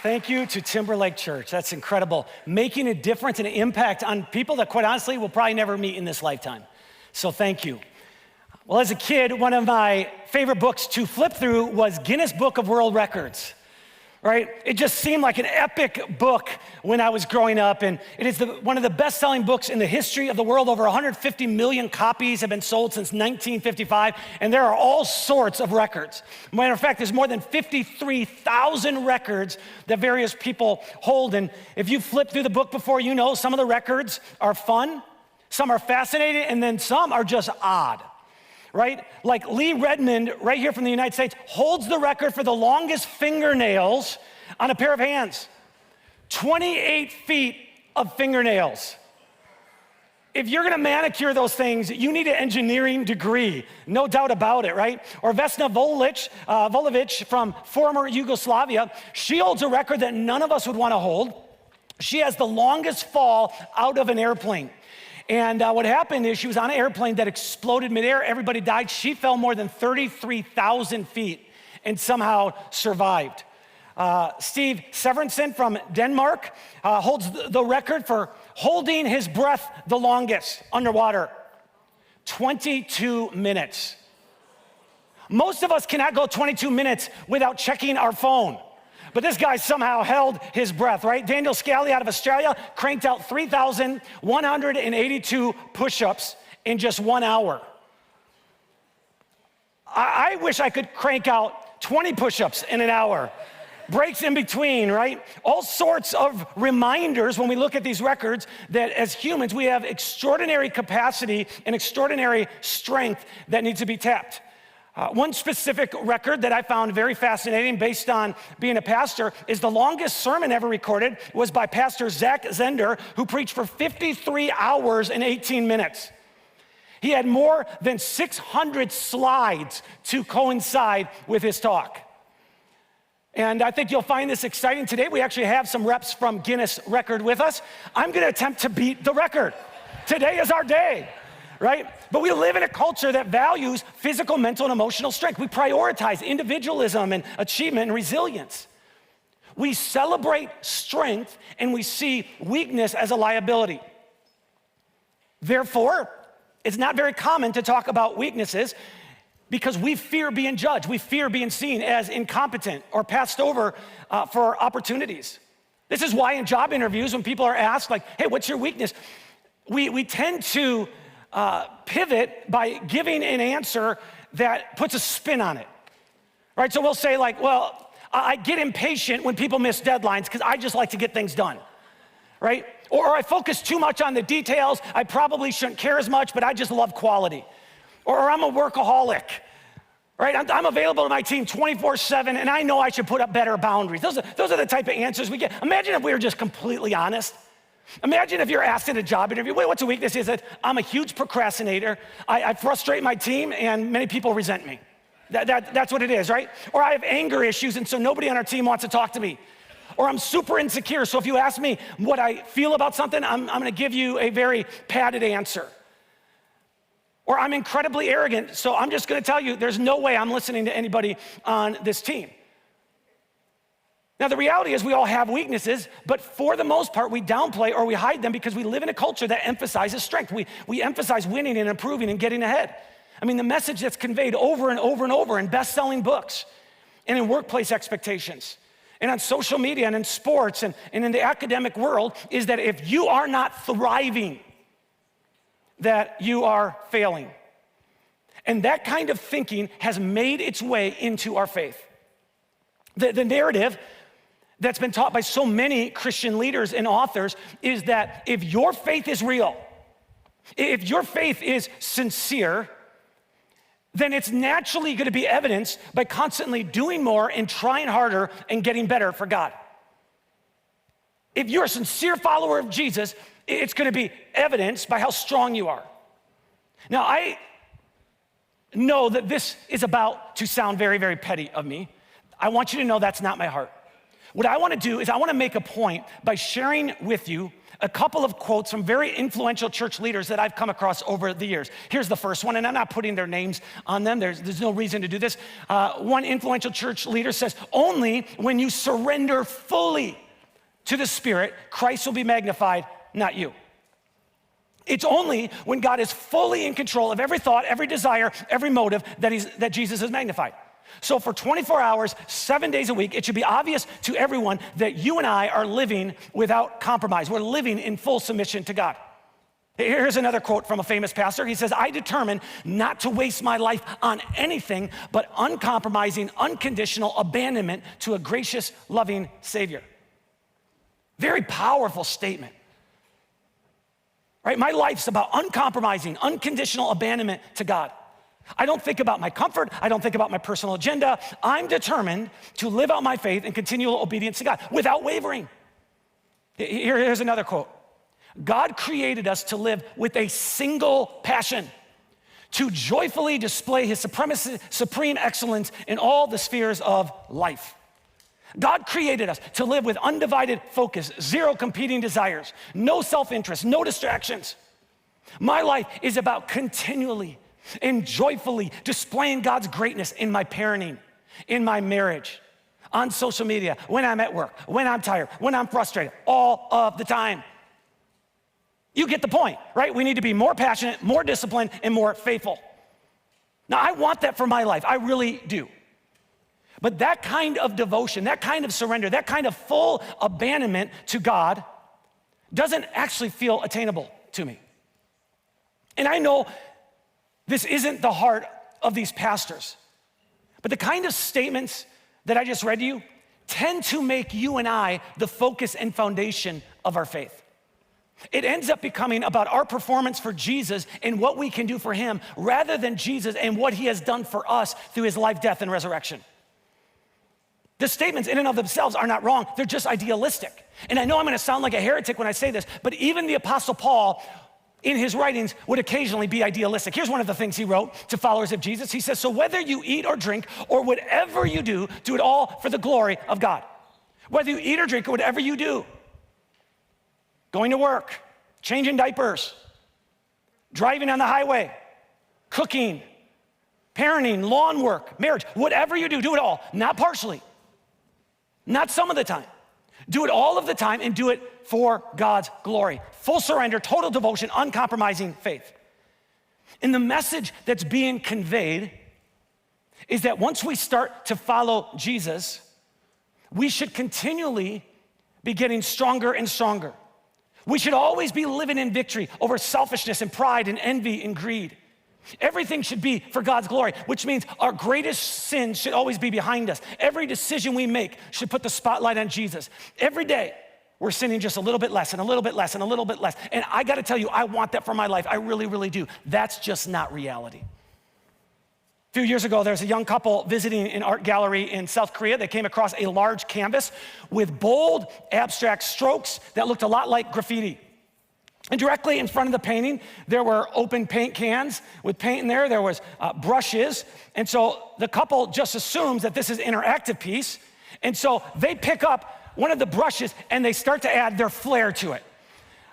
Thank you to Timberlake Church. That's incredible. Making a difference and an impact on people that, quite honestly, will probably never meet in this lifetime. So thank you. Well, as a kid, one of my favorite books to flip through was Guinness Book of World Records, right? It just seemed like an epic book when I was growing up, and it is one of the best-selling books in the history of the world. Over 150 million copies have been sold since 1955, and there are all sorts of records. Matter of fact, there's more than 53,000 records that various people hold, and if you flip through the book before, you know some of the records are fun, some are fascinating, and then some are just odd. Right? Like Lee Redmond, right here from the United States, holds the record for the longest fingernails on a pair of hands. 28 feet of fingernails. If you're gonna manicure those things, you need an engineering degree, no doubt about it, right? Or Vesna Volovic from former Yugoslavia, she holds a record that none of us would wanna hold. She has the longest fall out of an airplane. And what happened is she was on an airplane that exploded midair. Everybody died. She fell more than 33,000 feet and somehow survived. Steve Severinsen from Denmark holds the record for holding his breath the longest underwater, 22 minutes. Most of us cannot go 22 minutes without checking our phone. But this guy somehow held his breath, right? Daniel Scally out of Australia cranked out 3,182 push-ups in just 1 hour. I wish I could crank out 20 push-ups in an hour. Breaks in between, right? All sorts of reminders when we look at these records that as humans, we have extraordinary capacity and extraordinary strength that needs to be tapped. One specific record that I found very fascinating based on being a pastor is the longest sermon ever recorded was by Pastor Zach Zender, who preached for 53 hours and 18 minutes. He had more than 600 slides to coincide with his talk. And I think you'll find this exciting. Today we actually have some reps from Guinness Record with us. I'm gonna attempt to beat the record. Today is our day. Right? But we live in a culture that values physical, mental, and emotional strength. We prioritize individualism and achievement and resilience. We celebrate strength and we see weakness as a liability. Therefore, it's not very common to talk about weaknesses because we fear being judged. We fear being seen as incompetent or passed over for opportunities. This is why in job interviews, when people are asked, like, hey, what's your weakness? We tend to pivot by giving an answer that puts a spin on it, right? So we'll say like, well, I get impatient when people miss deadlines because I just like to get things done, right? Or I focus too much on the details. I probably shouldn't care as much, but I just love quality. Or I'm a workaholic, right? I'm available to my team 24/7 and I know I should put up better boundaries. Those are the type of answers we get. Imagine if we were just completely honest. Imagine if you're asked in a job interview, wait, what's a weakness? Is that I'm a huge procrastinator. I frustrate my team and many people resent me. That's what it is, right? Or I have anger issues and so nobody on our team wants to talk to me. Or I'm super insecure, so if you ask me what I feel about something, I'm gonna give you a very padded answer. Or I'm incredibly arrogant, so I'm just gonna tell you there's no way I'm listening to anybody on this team. Now, the reality is we all have weaknesses, but for the most part, we downplay or we hide them because we live in a culture that emphasizes strength. We emphasize winning and improving and getting ahead. I mean, the message that's conveyed over and over and over in best-selling books and in workplace expectations and on social media and in sports and in the academic world is that if you are not thriving, that you are failing. And that kind of thinking has made its way into our faith. The narrative that's been taught by so many Christian leaders and authors is that if your faith is real, if your faith is sincere, then it's naturally gonna be evidenced by constantly doing more and trying harder and getting better for God. If you're a sincere follower of Jesus, it's gonna be evidenced by how strong you are. Now, I know that this is about to sound very, very petty of me. I want you to know that's not my heart. What I want to do is I want to make a point by sharing with you a couple of quotes from very influential church leaders that I've come across over the years. Here's the first one, and I'm not putting their names on them. There's no reason to do this. One influential church leader says, only when you surrender fully to the Spirit, Christ will be magnified, not you. It's only when God is fully in control of every thought, every desire, every motive that Jesus is magnified. So for 24 hours, 7 days a week, it should be obvious to everyone that you and I are living without compromise. We're living in full submission to God. Here's another quote from a famous pastor. He says, I determined not to waste my life on anything but uncompromising, unconditional abandonment to a gracious, loving Savior. Very powerful statement. Right? My life's about uncompromising, unconditional abandonment to God. I don't think about my comfort. I don't think about my personal agenda. I'm determined to live out my faith and continual obedience to God without wavering. Here's another quote. God created us to live with a single passion, to joyfully display his supreme excellence in all the spheres of life. God created us to live with undivided focus, zero competing desires, no self-interest, no distractions. My life is about continually and joyfully displaying God's greatness in my parenting, in my marriage, on social media, when I'm at work, when I'm tired, when I'm frustrated, all of the time. You get the point, right? We need to be more passionate, more disciplined, and more faithful. Now, I want that for my life. I really do. But that kind of devotion, that kind of surrender, that kind of full abandonment to God doesn't actually feel attainable to me. And I know this isn't the heart of these pastors, but the kind of statements that I just read to you tend to make you and I the focus and foundation of our faith. It ends up becoming about our performance for Jesus and what we can do for him rather than Jesus and what he has done for us through his life, death, and resurrection. The statements in and of themselves are not wrong, they're just idealistic. And I know I'm gonna sound like a heretic when I say this, but even the Apostle Paul in his writings would occasionally be idealistic. Here's one of the things he wrote to followers of Jesus. He says, so whether you eat or drink or whatever you do it all for the glory of God. Whether you eat or drink or whatever you do, going to work, changing diapers, driving on the highway, cooking, parenting, lawn work, marriage, whatever you do it all, not partially, not some of the time. Do it all of the time and do it for God's glory. Full surrender, total devotion, uncompromising faith. And the message that's being conveyed is that once we start to follow Jesus, we should continually be getting stronger and stronger. We should always be living in victory over selfishness and pride and envy and greed. Everything should be for God's glory, which means our greatest sins should always be behind us. Every decision we make should put the spotlight on Jesus. Every day, we're sinning just a little bit less and a little bit less and a little bit less. And I gotta tell you, I want that for my life. I really, really do. That's just not reality. A few years ago, there was a young couple visiting an art gallery in South Korea. They came across a large canvas with bold, abstract strokes that looked a lot like graffiti. And directly in front of the painting, there were open paint cans with paint in there. There was brushes. And so the couple just assumes that this is an interactive piece. And so they pick up one of the brushes and they start to add their flair to it.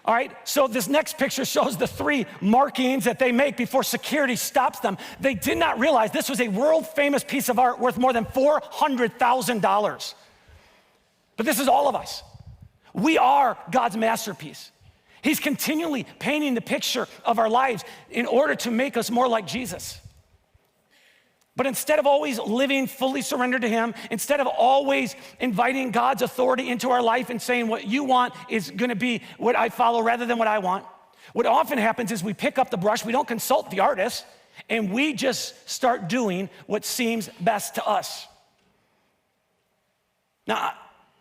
All right, so this next picture shows the 3 markings that they make before security stops them. They did not realize this was a world-famous piece of art worth more than $400,000. But this is all of us. We are God's masterpiece. He's continually painting the picture of our lives in order to make us more like Jesus. But instead of always living fully surrendered to him, instead of always inviting God's authority into our life and saying what you want is gonna be what I follow rather than what I want, what often happens is we pick up the brush, we don't consult the artist, and we just start doing what seems best to us. Now,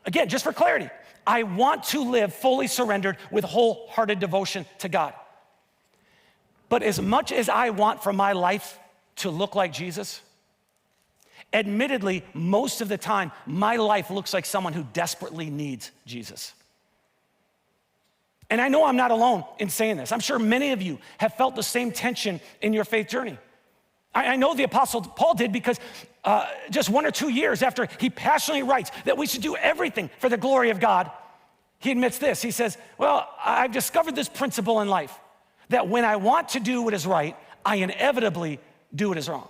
again, just for clarity, I want to live fully surrendered with wholehearted devotion to God. But as much as I want for my life to look like Jesus, admittedly, most of the time, my life looks like someone who desperately needs Jesus. And I know I'm not alone in saying this. I'm sure many of you have felt the same tension in your faith journey. I know the Apostle Paul did because just 1 or 2 years after he passionately writes that we should do everything for the glory of God, he admits this. He says, well, I've discovered this principle in life, that when I want to do what is right, I inevitably do what is wrong.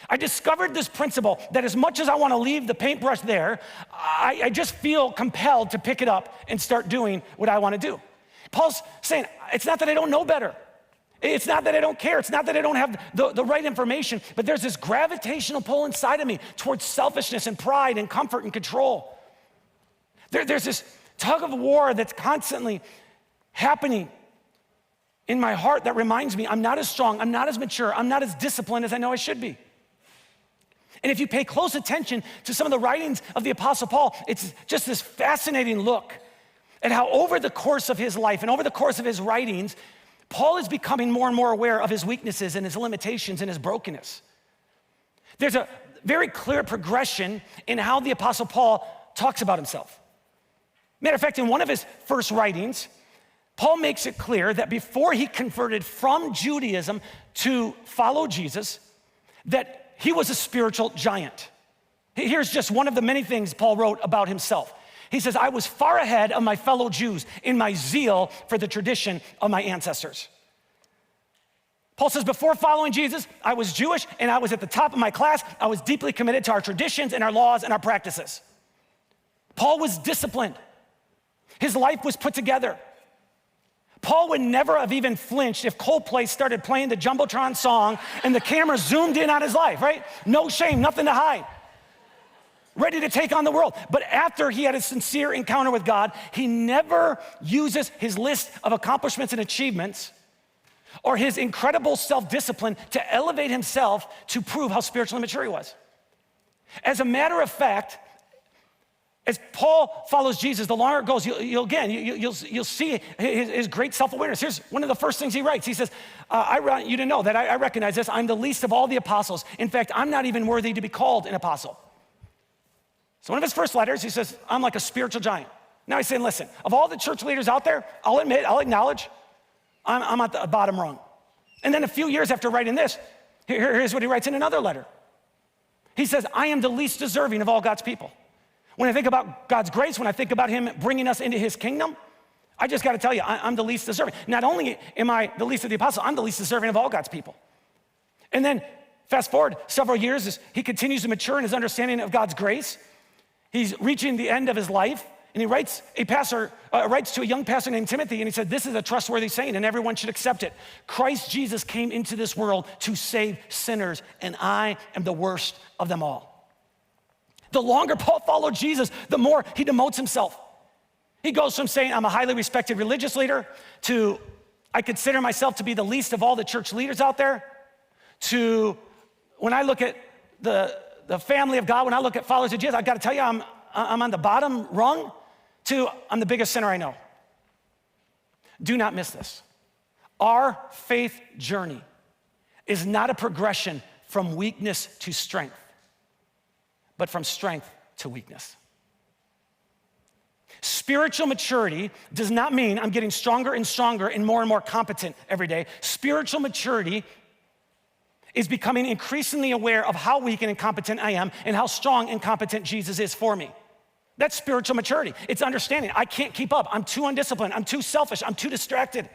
I discovered this principle that as much as I want to leave the paintbrush there, I just feel compelled to pick it up and start doing what I want to do. Paul's saying, it's not that I don't know better. It's not that I don't care. It's not that I don't have the right information, but there's this gravitational pull inside of me towards selfishness and pride and comfort and control. There's this tug of war that's constantly happening in my heart that reminds me I'm not as strong, I'm not as mature, I'm not as disciplined as I know I should be. And if you pay close attention to some of the writings of the Apostle Paul, it's just this fascinating look at how over the course of his life and over the course of his writings, Paul is becoming more and more aware of his weaknesses and his limitations and his brokenness. There's a very clear progression in how the Apostle Paul talks about himself. Matter of fact, in one of his first writings, Paul makes it clear that before he converted from Judaism to follow Jesus, that he was a spiritual giant. Here's just one of the many things Paul wrote about himself. He says, I was far ahead of my fellow Jews in my zeal for the tradition of my ancestors. Paul says, before following Jesus, I was Jewish and I was at the top of my class. I was deeply committed to our traditions and our laws and our practices. Paul was disciplined. His life was put together. Paul would never have even flinched if Coldplay started playing the Jumbotron song and the camera zoomed in on his life, right? No shame, nothing to hide. Ready to take on the world. But after he had a sincere encounter with God, he never uses his list of accomplishments and achievements or his incredible self-discipline to elevate himself to prove how spiritually mature he was. As a matter of fact, as Paul follows Jesus, the longer it goes, you'll see his great self-awareness. Here's one of the first things he writes. He says, I want you to know that I recognize this. I'm the least of all the apostles. In fact, I'm not even worthy to be called an apostle. So one of his first letters, he says, I'm like a spiritual giant. Now he's saying, listen, of all the church leaders out there, I'll admit, I'll acknowledge, I'm at the bottom rung. And then a few years after writing this, here's what he writes in another letter. He says, I am the least deserving of all God's people. When I think about God's grace, when I think about him bringing us into his kingdom, I just got to tell you, I'm the least deserving. Not only am I the least of the apostles, I'm the least deserving of all God's people. And then fast forward several years as he continues to mature in his understanding of God's grace. He's reaching the end of his life, and he writes to a young pastor named Timothy, and he said, this is a trustworthy saying, and everyone should accept it. Christ Jesus came into this world to save sinners, and I am the worst of them all. The longer Paul followed Jesus, the more he demotes himself. He goes from saying, I'm a highly respected religious leader, to I consider myself to be the least of all the church leaders out there, to when I look at the family of God, when I look at followers of Jesus, I gotta tell you, I'm on the bottom rung, to I'm the biggest sinner I know. Do not miss this. Our faith journey is not a progression from weakness to strength, but from strength to weakness. Spiritual maturity does not mean I'm getting stronger and stronger and more competent every day. Spiritual maturity is becoming increasingly aware of how weak and incompetent I am and how strong and competent Jesus is for me. That's spiritual maturity. It's understanding I can't keep up. I'm too undisciplined. I'm too selfish. I'm too distracted.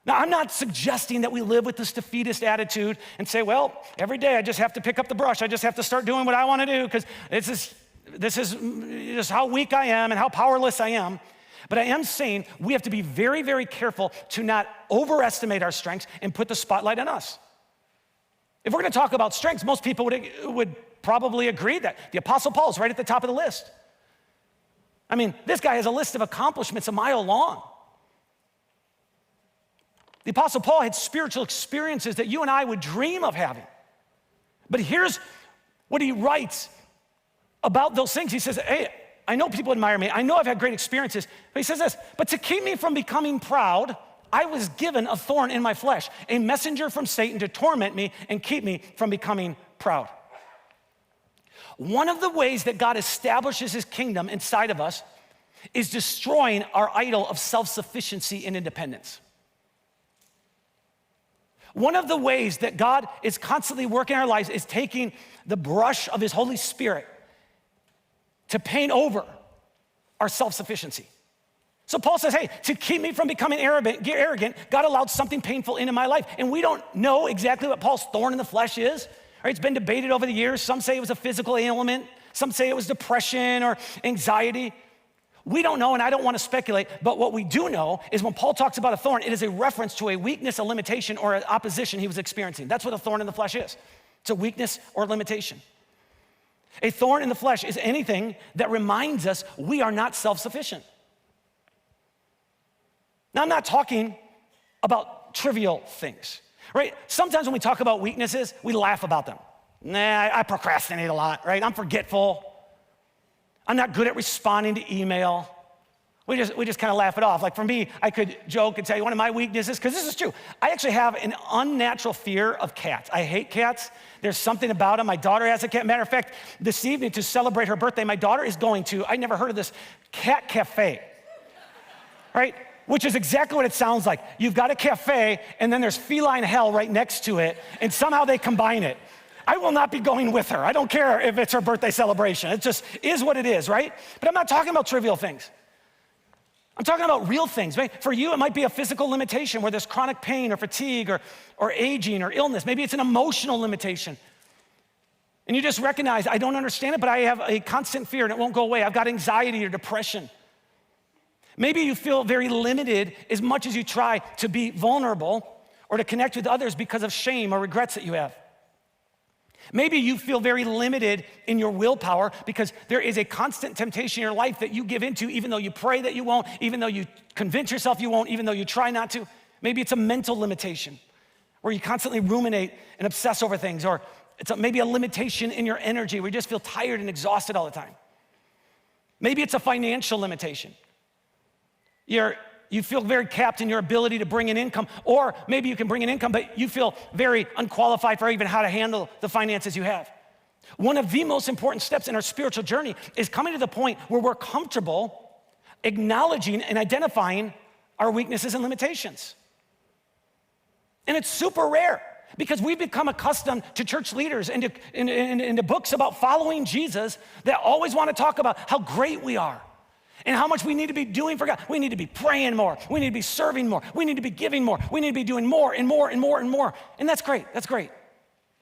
Now, I'm not suggesting that we live with this defeatist attitude and say, well, every day I just have to pick up the brush. I just have to start doing what I want to do because this is just how weak I am and how powerless I am. But I am saying we have to be very, very careful to not overestimate our strengths and put the spotlight on us. If we're going to talk about strengths, most people would probably agree that the Apostle Paul is right at the top of the list. I mean, this guy has a list of accomplishments a mile long. The Apostle Paul had spiritual experiences that you and I would dream of having. But here's what he writes about those things. He says, hey, I know people admire me. I know I've had great experiences. But he says this, but to keep me from becoming proud, I was given a thorn in my flesh, a messenger from Satan to torment me and keep me from becoming proud. One of the ways that God establishes his kingdom inside of us is destroying our idol of self-sufficiency and independence. One of the ways that God is constantly working in our lives is taking the brush of his Holy Spirit to paint over our self-sufficiency. So Paul says, hey, to keep me from becoming arrogant, God allowed something painful into my life. And we don't know exactly what Paul's thorn in the flesh is. Right? It's been debated over the years. Some say it was a physical ailment. Some say it was depression or anxiety. We don't know, and I don't want to speculate, but what we do know is when Paul talks about a thorn, it is a reference to a weakness, a limitation, or an opposition he was experiencing. That's what a thorn in the flesh is. It's a weakness or limitation. A thorn in the flesh is anything that reminds us we are not self-sufficient. Now, I'm not talking about trivial things, right? Sometimes when we talk about weaknesses, we laugh about them. Nah, I procrastinate a lot, right? I'm forgetful. I'm not good at responding to email. We just kind of laugh it off. Like for me, I could joke and tell you one of my weaknesses, because this is true. I actually have an unnatural fear of cats. I hate cats. There's something about them. My daughter has a cat. Matter of fact, this evening to celebrate her birthday, my daughter is going to, I never heard of this, cat cafe, right? Which is exactly what it sounds like. You've got a cafe, and then there's feline hell right next to it, and somehow they combine it. I will not be going with her. I don't care if it's her birthday celebration. It just is what it is, right? But I'm not talking about trivial things. I'm talking about real things. For you, it might be a physical limitation where there's chronic pain or fatigue or aging or illness. Maybe it's an emotional limitation. And you just recognize, I don't understand it, but I have a constant fear and it won't go away. I've got anxiety or depression. Maybe you feel very limited as much as you try to be vulnerable or to connect with others because of shame or regrets that you have. Maybe you feel very limited in your willpower because there is a constant temptation in your life that you give into even though you pray that you won't, even though you convince yourself you won't, even though you try not to. Maybe it's a mental limitation where you constantly ruminate and obsess over things, or it's maybe a limitation in your energy where you just feel tired and exhausted all the time. Maybe it's a financial limitation. You feel very capped in your ability to bring in income, or maybe you can bring in income, but you feel very unqualified for even how to handle the finances you have. One of the most important steps in our spiritual journey is coming to the point where we're comfortable acknowledging and identifying our weaknesses and limitations. And it's super rare because we've become accustomed to church leaders and to books about following Jesus that always want to talk about how great we are and how much we need to be doing for God. We need to be praying more. We need to be serving more. We need to be giving more. We need to be doing more and more and more and more. And that's great. That's great.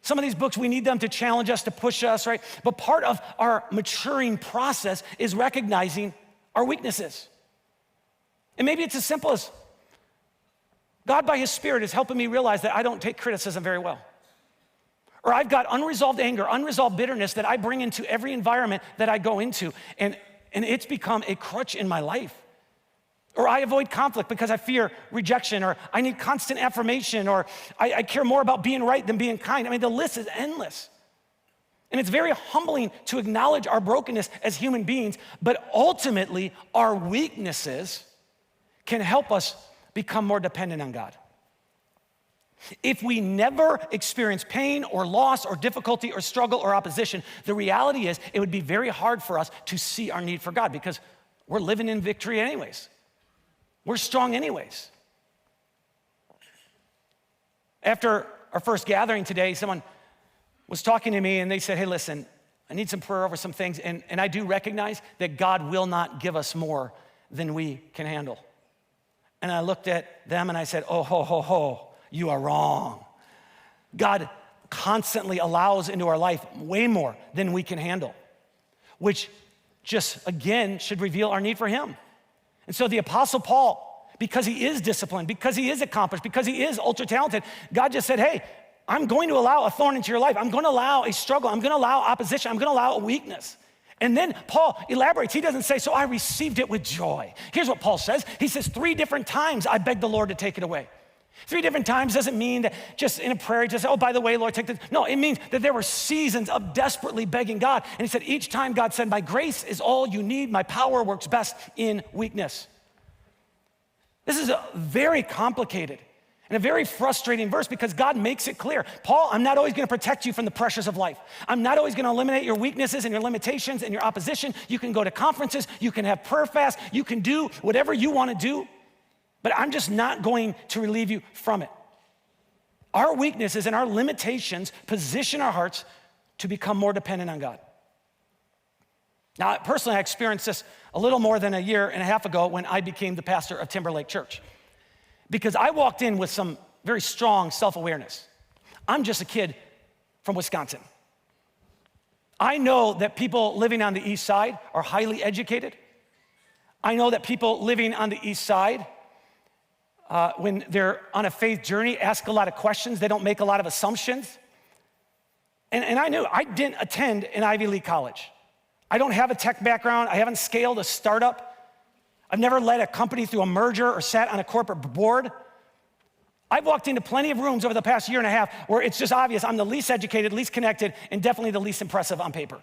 Some of these books, we need them to challenge us, to push us, right? But part of our maturing process is recognizing our weaknesses. And maybe it's as simple as God, by his Spirit, is helping me realize that I don't take criticism very well. Or I've got unresolved anger, unresolved bitterness that I bring into every environment that I go into. And it's become a crutch in my life. Or I avoid conflict because I fear rejection, or I need constant affirmation, or I care more about being right than being kind. I mean, the list is endless. And it's very humbling to acknowledge our brokenness as human beings, but ultimately our weaknesses can help us become more dependent on God. If we never experience pain or loss or difficulty or struggle or opposition, the reality is it would be very hard for us to see our need for God because we're living in victory anyways. We're strong anyways. After our first gathering today, someone was talking to me and they said, hey, listen, I need some prayer over some things, and I do recognize that God will not give us more than we can handle. And I looked at them and I said, oh, ho, ho, ho. You are wrong. God constantly allows into our life way more than we can handle, which just, again, should reveal our need for him. And so the Apostle Paul, because he is disciplined, because he is accomplished, because he is ultra talented, God just said, hey, I'm going to allow a thorn into your life. I'm going to allow a struggle. I'm going to allow opposition. I'm going to allow a weakness. And then Paul elaborates. He doesn't say, so I received it with joy. Here's what Paul says. He says, 3 different times I begged the Lord to take it away. 3 different times doesn't mean that just in a prayer, just, oh, by the way, Lord, take this. No, it means that there were seasons of desperately begging God. And he said, each time God said, my grace is all you need. My power works best in weakness. This is a very complicated and a very frustrating verse because God makes it clear. Paul, I'm not always going to protect you from the pressures of life. I'm not always going to eliminate your weaknesses and your limitations and your opposition. You can go to conferences. You can have prayer fasts. You can do whatever you want to do. But I'm just not going to relieve you from it. Our weaknesses and our limitations position our hearts to become more dependent on God. Now, personally, I experienced this a little more than a year and a half ago when I became the pastor of Timberlake Church. Because I walked in with some very strong self-awareness. I'm just a kid from Wisconsin. I know that people living on the east side are highly educated. I know that people living on the east side, when they're on a faith journey, ask a lot of questions. They don't make a lot of assumptions. And I knew I didn't attend an Ivy League college. I don't have a tech background. I haven't scaled a startup. I've never led a company through a merger or sat on a corporate board. I've walked into plenty of rooms over the past year and a half where it's just obvious I'm the least educated, least connected, and definitely the least impressive on paper.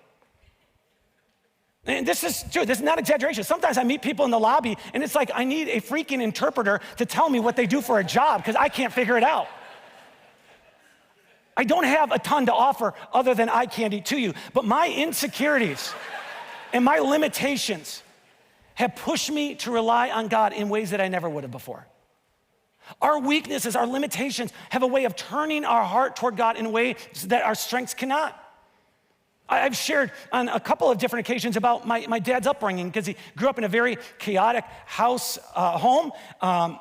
And this is true, this is not exaggeration. Sometimes I meet people in the lobby and it's like I need a freaking interpreter to tell me what they do for a job because I can't figure it out. I don't have a ton to offer other than eye candy to you, but my insecurities and my limitations have pushed me to rely on God in ways that I never would have before. Our weaknesses, our limitations have a way of turning our heart toward God in a way that our strengths cannot. I've shared on a couple of different occasions about my dad's upbringing because he grew up in a very chaotic home.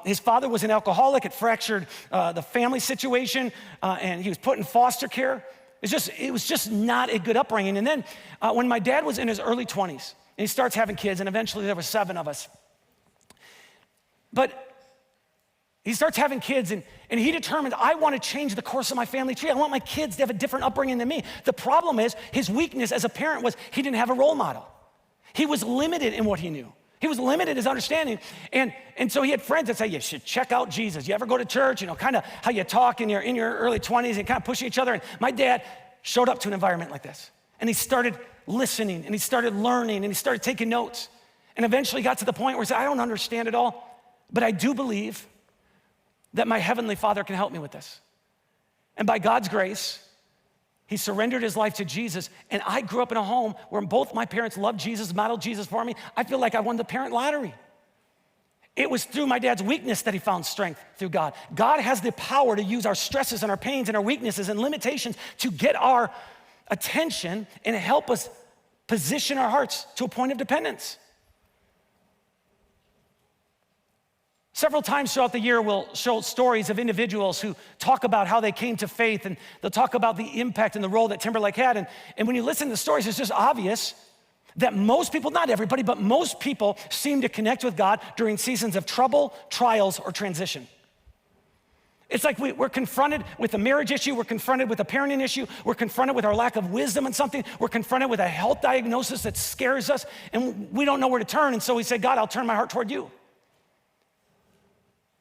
His father was an alcoholic. It fractured the family situation, and he was put in foster care. It was just not a good upbringing. And then when my dad was in his early 20s, and he starts having kids, and eventually there were 7 of us. But he starts having kids, and he determined, I want to change the course of my family tree. I want my kids to have a different upbringing than me. The problem is, his weakness as a parent was he didn't have a role model. He was limited in what he knew. He was limited in his understanding. And so he had friends that say, you should check out Jesus. You ever go to church? You know, kind of how you talk in your early 20s and kind of pushing each other. And my dad showed up to an environment like this. And he started listening, and he started learning, and he started taking notes. And eventually got to the point where he said, I don't understand it all, but I do believe that my Heavenly Father can help me with this. And by God's grace, he surrendered his life to Jesus, and I grew up in a home where both my parents loved Jesus, modeled Jesus for me. I feel like I won the parent lottery. It was through my dad's weakness that he found strength through God. God has the power to use our stresses and our pains and our weaknesses and limitations to get our attention and help us position our hearts to a point of dependence. Several times throughout the year, we'll show stories of individuals who talk about how they came to faith, and they'll talk about the impact and the role that Timberlake had. And when you listen to the stories, it's just obvious that most people, not everybody, but most people seem to connect with God during seasons of trouble, trials, or transition. It's like we're confronted with a marriage issue, we're confronted with a parenting issue, we're confronted with our lack of wisdom in something, we're confronted with a health diagnosis that scares us, and we don't know where to turn, and so we say, God, I'll turn my heart toward you.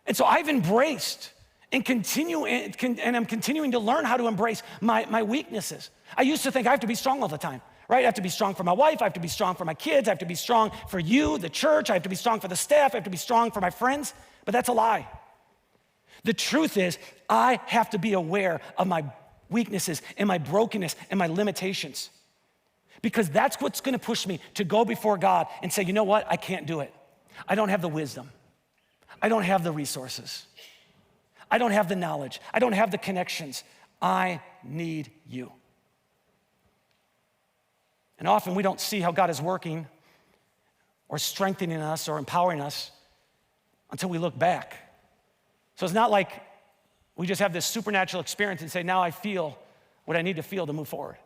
And so I've embraced and I'm continuing to learn how to embrace my weaknesses. I used to think I have to be strong all the time, right? I have to be strong for my wife, I have to be strong for my kids, I have to be strong for you, the church, I have to be strong for the staff, I have to be strong for my friends, but that's a lie. The truth is, I have to be aware of my weaknesses and my brokenness and my limitations, because that's what's gonna push me to go before God and say, you know what, I can't do it. I don't have the wisdom. I don't have the resources. I don't have the knowledge. I don't have the connections. I need you. And often we don't see how God is working or strengthening us or empowering us until we look back. So it's not like we just have this supernatural experience and say, now I feel what I need to feel to move forward.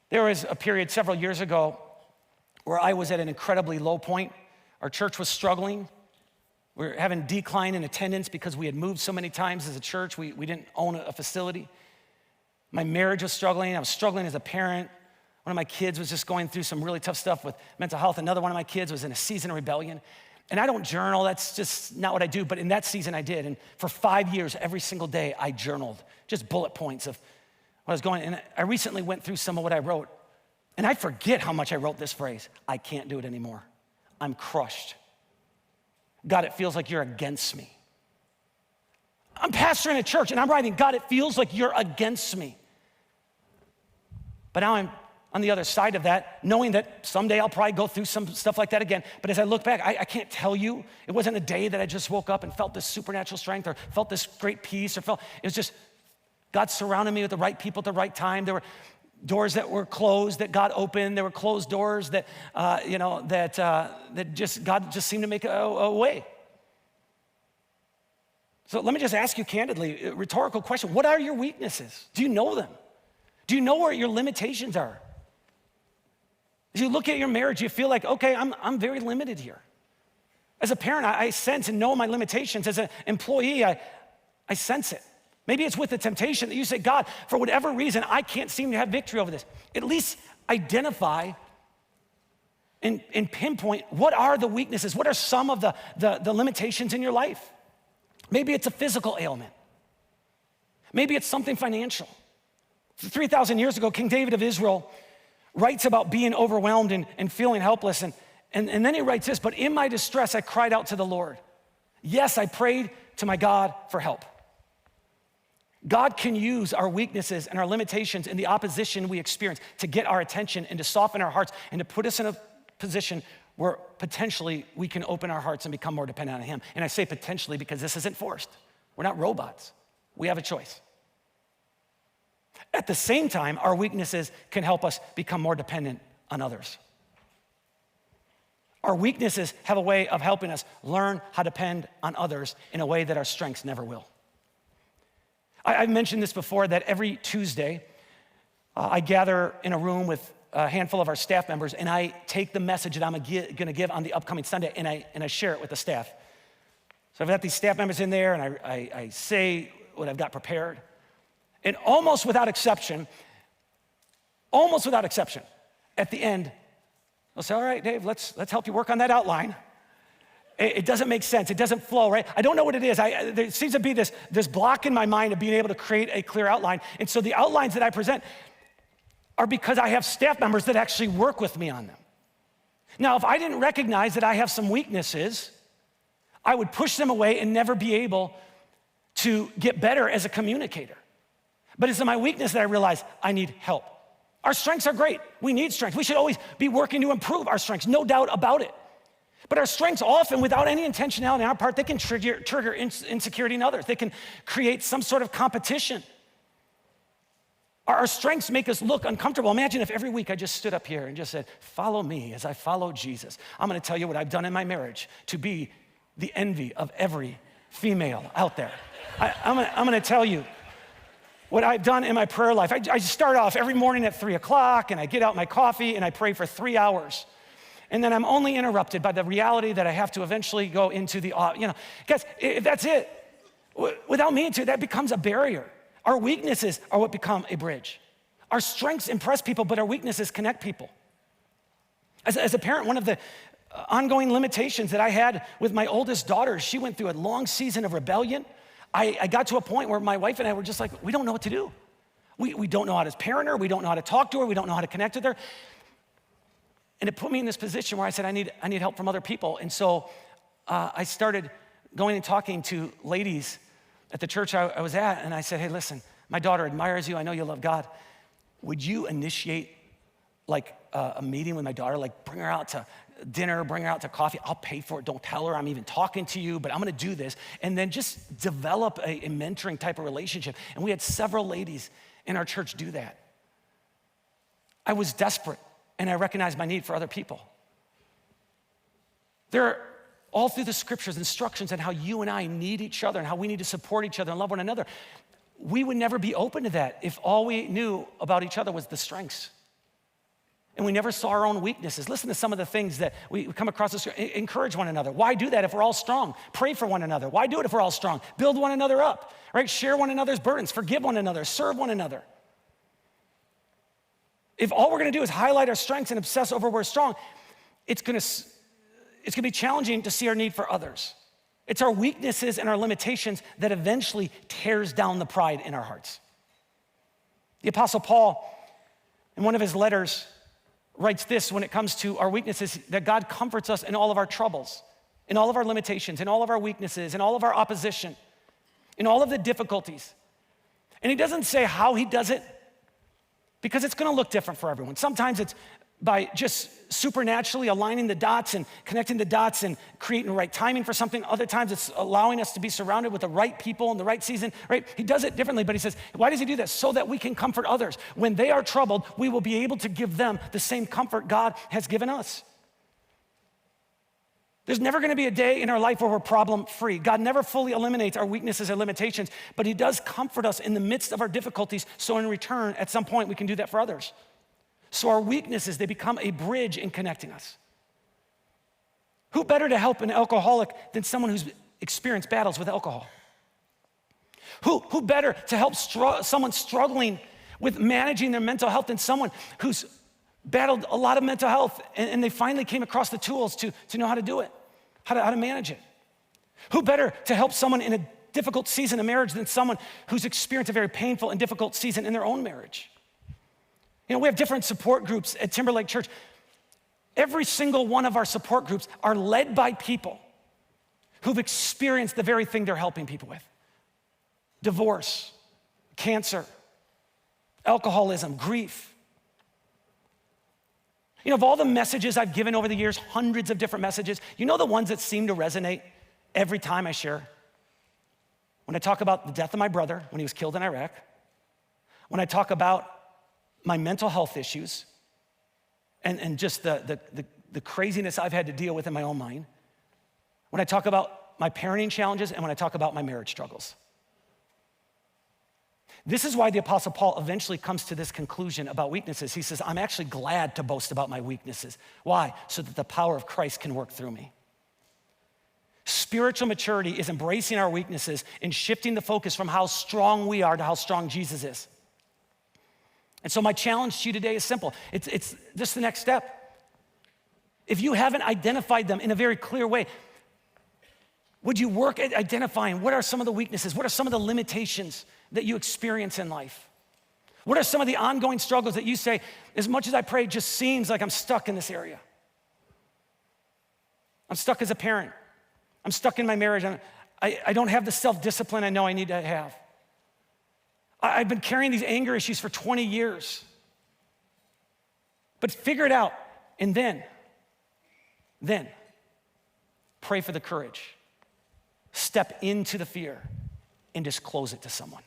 There was a period several years ago where I was at an incredibly low point. Our church was struggling. We were having decline in attendance because we had moved so many times as a church. We didn't own a facility. My marriage was struggling. I was struggling as a parent. One of my kids was just going through some really tough stuff with mental health. Another one of my kids was in a season of rebellion. And I don't journal. That's just not what I do. But in that season, I did. And for 5 years, every single day, I journaled, just bullet points of what I was going. And I recently went through some of what I wrote. And I forget how much I wrote this phrase. I can't do it anymore. I'm crushed. God, it feels like you're against me. I'm pastoring a church and I'm writing, God, it feels like you're against me. But now I'm on the other side of that, knowing that someday I'll probably go through some stuff like that again. But as I look back, I can't tell you, it wasn't a day that I just woke up and felt this supernatural strength or felt this great peace it was just God surrounded me with the right people at the right time. There were doors that were closed that God opened. There were closed doors that, God just seemed to make a way. So let me just ask you candidly, a rhetorical question. What are your weaknesses? Do you know them? Do you know where your limitations are? As you look at your marriage, you feel like, okay, I'm very limited here. As a parent, I sense and know my limitations. As an employee, I sense it. Maybe it's with the temptation that you say, God, for whatever reason, I can't seem to have victory over this. At least identify and pinpoint what are the weaknesses, what are some of the limitations in your life. Maybe it's a physical ailment. Maybe it's something financial. 3,000 years ago, King David of Israel writes about being overwhelmed and feeling helpless. And then he writes this, but in my distress, I cried out to the Lord. Yes, I prayed to my God for help. God can use our weaknesses and our limitations and the opposition we experience to get our attention and to soften our hearts and to put us in a position where potentially we can open our hearts and become more dependent on him. And I say potentially because this isn't forced. We're not robots. We have a choice. At the same time, our weaknesses can help us become more dependent on others. Our weaknesses have a way of helping us learn how to depend on others in a way that our strengths never will. I've mentioned this before, that every Tuesday, I gather in a room with a handful of our staff members, and I take the message that I'm gonna give on the upcoming Sunday, and I share it with the staff. So I've got these staff members in there, and I say what I've got prepared. And almost without exception, at the end, they'll say, all right, Dave, let's help you work on that outline. It doesn't make sense. It doesn't flow, right? I don't know what it is. There seems to be this block in my mind of being able to create a clear outline. And so the outlines that I present are because I have staff members that actually work with me on them. Now, if I didn't recognize that I have some weaknesses, I would push them away and never be able to get better as a communicator. But it's in my weakness that I realize I need help. Our strengths are great. We need strengths. We should always be working to improve our strengths, no doubt about it. But our strengths often, without any intentionality on our part, they can trigger insecurity in others. They can create some sort of competition. Our strengths make us look uncomfortable. Imagine if every week I just stood up here and just said, follow me as I follow Jesus. I'm gonna tell you what I've done in my marriage to be the envy of every female out there. I'm gonna tell you what I've done in my prayer life. I start off every morning at 3 o'clock and I get out my coffee and I pray for 3 hours. And then I'm only interrupted by the reality that I have to eventually go into the, guys, if that's it. Without meaning to, that becomes a barrier. Our weaknesses are what become a bridge. Our strengths impress people, but our weaknesses connect people. As a parent, one of the ongoing limitations that I had with my oldest daughter, she went through a long season of rebellion. I got to a point where my wife and I were just like, we don't know what to do. We don't know how to parent her. We don't know how to talk to her. We don't know how to connect with her. And it put me in this position where I said, I need help from other people. And so I started going and talking to ladies at the church I was at. And I said, hey, listen, my daughter admires you. I know you love God. Would you initiate like a meeting with my daughter? Like bring her out to dinner, bring her out to coffee. I'll pay for it. Don't tell her I'm even talking to you, but I'm gonna do this. And then just develop a mentoring type of relationship. And we had several ladies in our church do that. I was desperate. And I recognize my need for other people. There are all through the scriptures instructions on how you and I need each other and how we need to support each other and love one another. We would never be open to that if all we knew about each other was the strengths. And we never saw our own weaknesses. Listen to some of the things that we come across. Encourage one another. Why do that if we're all strong? Pray for one another. Why do it if we're all strong? Build one another up, right? Share one another's burdens. Forgive one another. Serve one another. If all we're gonna do is highlight our strengths and obsess over where we're strong, it's gonna be challenging to see our need for others. It's our weaknesses and our limitations that eventually tears down the pride in our hearts. The Apostle Paul, in one of his letters, writes this when it comes to our weaknesses, that God comforts us in all of our troubles, in all of our limitations, in all of our weaknesses, in all of our opposition, in all of the difficulties. And he doesn't say how he does it. because it's gonna look different for everyone. Sometimes it's by just supernaturally aligning the dots and connecting the dots and creating the right timing for something. Other times it's allowing us to be surrounded with the right people in the right season, right? He does it differently, but he says, why does he do this? So that we can comfort others. When they are troubled, we will be able to give them the same comfort God has given us. There's never gonna be a day in our life where we're problem-free. God never fully eliminates our weaknesses or limitations, but he does comfort us in the midst of our difficulties, so in return, at some point, we can do that for others. So our weaknesses, they become a bridge in connecting us. Who better to help an alcoholic than someone who's experienced battles with alcohol? Who better to help someone struggling with managing their mental health than someone who's battled a lot of mental health and they finally came across the tools to know how to do it, how to manage it? Who better to help someone in a difficult season of marriage than someone who's experienced a very painful and difficult season in their own marriage? You know, we have different support groups at Timberlake Church. Every single one of our support groups are led by people who've experienced the very thing they're helping people with. Divorce, cancer, alcoholism, grief. You know, of all the messages I've given over the years, hundreds of different messages, you know the ones that seem to resonate every time I share? When I talk about the death of my brother when he was killed in Iraq, when I talk about my mental health issues, and just the craziness I've had to deal with in my own mind, when I talk about my parenting challenges, and when I talk about my marriage struggles. This is why the Apostle Paul eventually comes to this conclusion about weaknesses. He says, I'm actually glad to boast about my weaknesses. Why? So that the power of Christ can work through me. Spiritual maturity is embracing our weaknesses and shifting the focus from how strong we are to how strong Jesus is. And so my challenge to you today is simple. It's just the next step. If you haven't identified them in a very clear way, would you work at identifying what are some of the weaknesses? What are some of the limitations that you experience in life? What are some of the ongoing struggles that you say, as much as I pray, it just seems like I'm stuck in this area? I'm stuck as a parent. I'm stuck in my marriage. I don't have the self-discipline I know I need to have. I've been carrying these anger issues for 20 years. But figure it out, and then pray for the courage. Step into the fear and disclose it to someone.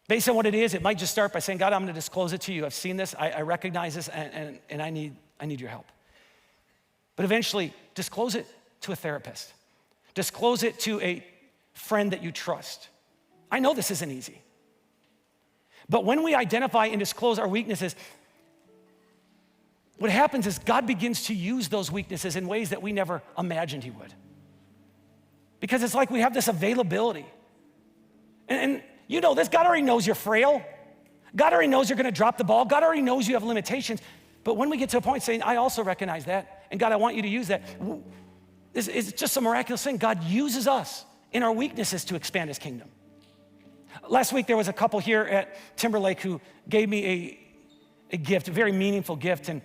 Based on what it is, it might just start by saying, God, I'm gonna disclose it to you. I've seen this, I recognize this, and I need your help. But eventually, disclose it to a therapist. Disclose it to a friend that you trust. I know this isn't easy. But when we identify and disclose our weaknesses, what happens is God begins to use those weaknesses in ways that we never imagined he would. Because it's like we have this availability. And you know this, God already knows you're frail. God already knows you're gonna drop the ball. God already knows you have limitations. But when we get to a point saying, I also recognize that, and God, I want you to use that, it's just a miraculous thing. God uses us in our weaknesses to expand his kingdom. Last week, there was a couple here at Timberlake who gave me a gift, a very meaningful gift, and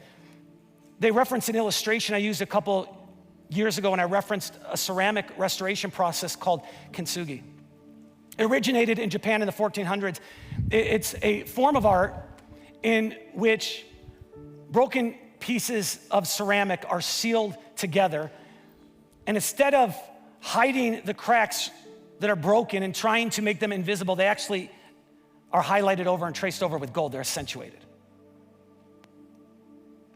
they referenced an illustration I used a couple years ago when I referenced a ceramic restoration process called kintsugi. It originated in Japan in the 1400s. It's a form of art in which broken pieces of ceramic are sealed together, and instead of hiding the cracks that are broken and trying to make them invisible, they actually are highlighted over and traced over with gold. They're accentuated.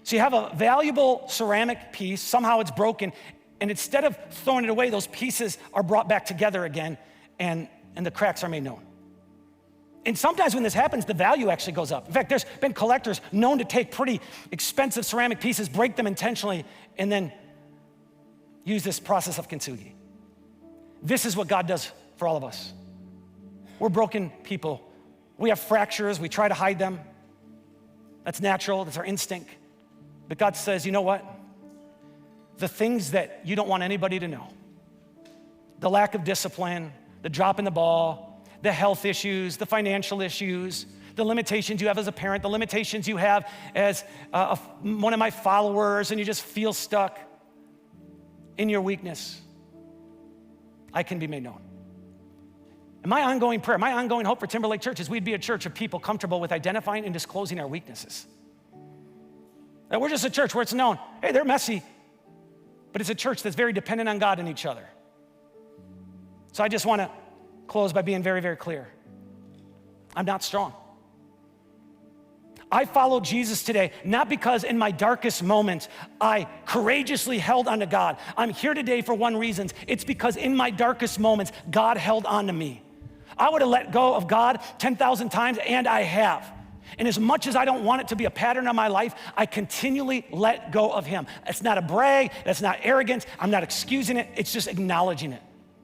So you have a valuable ceramic piece, somehow it's broken, and instead of throwing it away, those pieces are brought back together again, and the cracks are made known. And sometimes when this happens, the value actually goes up. In fact, there's been collectors known to take pretty expensive ceramic pieces, break them intentionally, and then use this process of kintsugi. This is what God does for all of us. We're broken people. We have fractures, we try to hide them. That's natural, that's our instinct. But God says, you know what? The things that you don't want anybody to know, the lack of discipline, the drop in the ball, the health issues, the financial issues, the limitations you have as a parent, the limitations you have as one of my followers, and you just feel stuck in your weakness, I can be made known. And my ongoing prayer, my ongoing hope for Timberlake Church is we'd be a church of people comfortable with identifying and disclosing our weaknesses. That we're just a church where it's known, hey, they're messy, but it's a church that's very dependent on God and each other. So I just want to close by being very, very clear. I'm not strong. I follow Jesus today, not because in my darkest moments I courageously held on to God. I'm here today for one reason. It's because in my darkest moments, God held on to me. I would have let go of God 10,000 times, and I have. And as much as I don't want it to be a pattern of my life, I continually let go of him. It's not a brag, that's not arrogance, I'm not excusing it, it's just acknowledging it.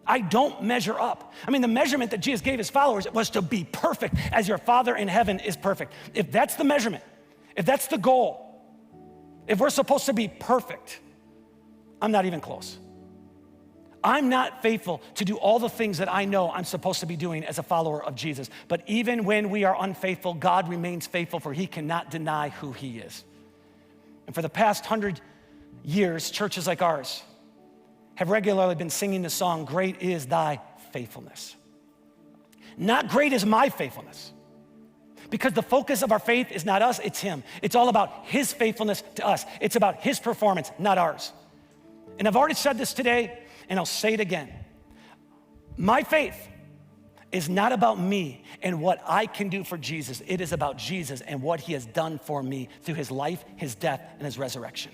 I don't measure up. I mean, the measurement that Jesus gave his followers was to be perfect as your Father in heaven is perfect. If that's the measurement, if that's the goal, if we're supposed to be perfect, I'm not even close. I'm not faithful to do all the things that I know I'm supposed to be doing as a follower of Jesus. But even when we are unfaithful, God remains faithful, for he cannot deny who he is. And for the past 100 years, churches like ours have regularly been singing the song, "Great is thy faithfulness." Not great is my faithfulness, because the focus of our faith is not us, it's him. It's all about his faithfulness to us. It's about his performance, not ours. And I've already said this today, and I'll say it again. My faith is not about me and what I can do for Jesus. It is about Jesus and what he has done for me through his life, his death, and his resurrection.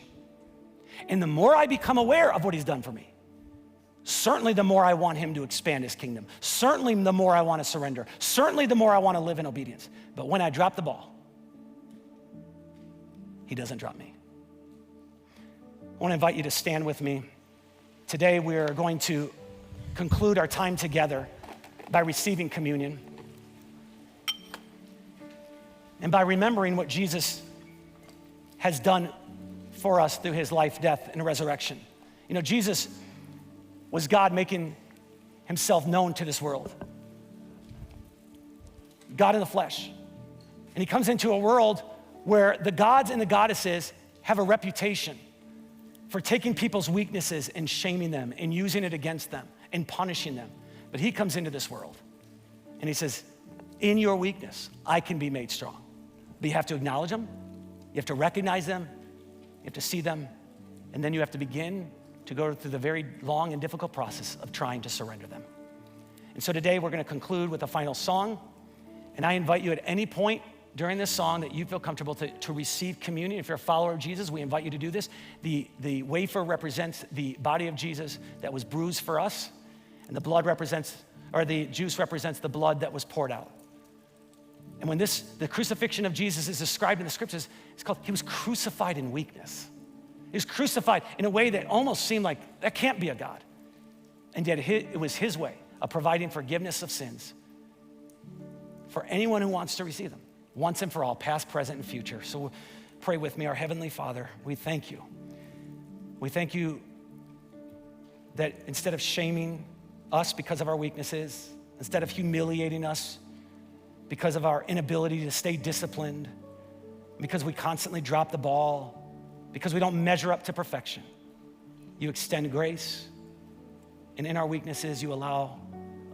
And the more I become aware of what he's done for me, certainly the more I want him to expand his kingdom. Certainly the more I want to surrender. Certainly the more I want to live in obedience. But when I drop the ball, he doesn't drop me. I want to invite you to stand with me. Today we are going to conclude our time together by receiving communion and by remembering what Jesus has done for us through his life, death, and resurrection. You know, Jesus was God making himself known to this world. God in the flesh. And he comes into a world where the gods and the goddesses have a reputation for taking people's weaknesses and shaming them and using it against them and punishing them. But he comes into this world and he says, in your weakness, I can be made strong. But you have to acknowledge them, you have to recognize them, you have to see them, and then you have to begin to go through the very long and difficult process of trying to surrender them. And so today we're gonna conclude with a final song, and I invite you at any point during this song that you feel comfortable to receive communion. If you're a follower of Jesus, we invite you to do this. The wafer represents the body of Jesus that was bruised for us, and the blood represents, or the juice represents the blood that was poured out. And when the crucifixion of Jesus is described in the scriptures, it's called, he was crucified in weakness. He was crucified in a way that almost seemed like that can't be a God. And yet it was his way of providing forgiveness of sins for anyone who wants to receive them, once and for all, past, present, and future. So pray with me. Our Heavenly Father, we thank you. We thank you that instead of shaming us because of our weaknesses, instead of humiliating us because of our inability to stay disciplined, because we constantly drop the ball, because we don't measure up to perfection, you extend grace, and in our weaknesses, you allow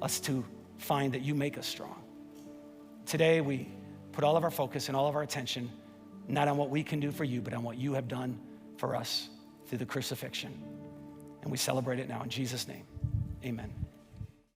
us to find that you make us strong. Today, we put all of our focus and all of our attention, not on what we can do for you, but on what you have done for us through the crucifixion. And we celebrate it now in Jesus' name, amen.